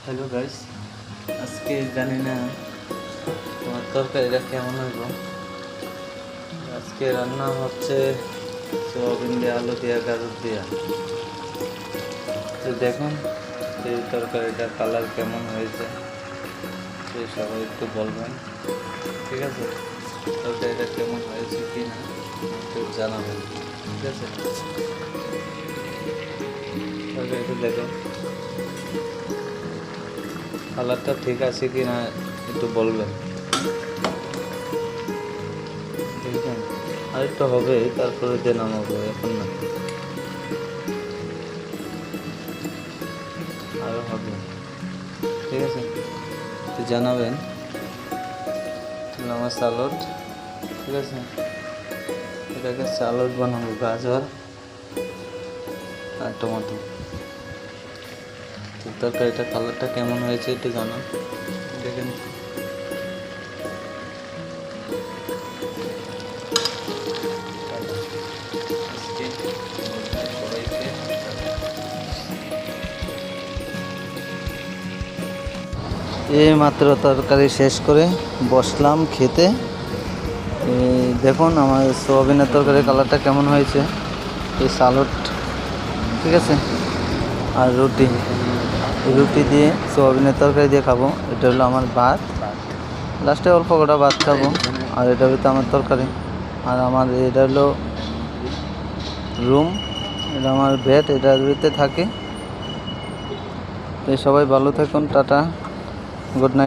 Hello guys, আজকে জানি না আমার তরকারিটা কেমন হইব। আজকে রান্না হচ্ছে সোয়াবিন দিয়ে, আলু দিয়া, গাজর দিয়া। তো দেখুন এই তরকারিটার কালার কেমন হয়েছে, সে সবাই একটু বলবেন, ঠিক আছে? তরকারিটা কেমন হয়েছে কি না একটু জানাবেন, ঠিক আছে? তরকারিটা দেখুন, কালারটা ঠিক আছে কি না একটু বলবেন, বুঝলেন? আরেকটু হবে, তারপরে যে নামাবো, এখন না, আরও হবে, ঠিক আছে? তো জানাবেন। আমার স্যালাড, ঠিক আছে? এটাকে স্যালাড বানাবো, গাজর আর টমেটো। তো তরকারিটা কালারটা কেমন হয়েছে একটু জানান, দেখেন। এই মাত্র তরকারি শেষ করে বসলাম খেতে। দেখুন আমার সোয়াবিনের তরকারির কালারটা কেমন হয়েছে। এই স্যালাড, ঠিক আছে, আর রুটি দিয়ে সোয়াবিনের তরকারি দিয়ে খাবো। এটা হলো আমার ভাত, লাস্টে অল্প কটা ভাত খাবো। আর এটা হলো আমার তরকারি। আর আমার এটা হলো রুম, এটা আমার বেড, এটার ভিতরে থাকি। তো সবাই ভালো থাকুন, টাটা, গুড নাইট।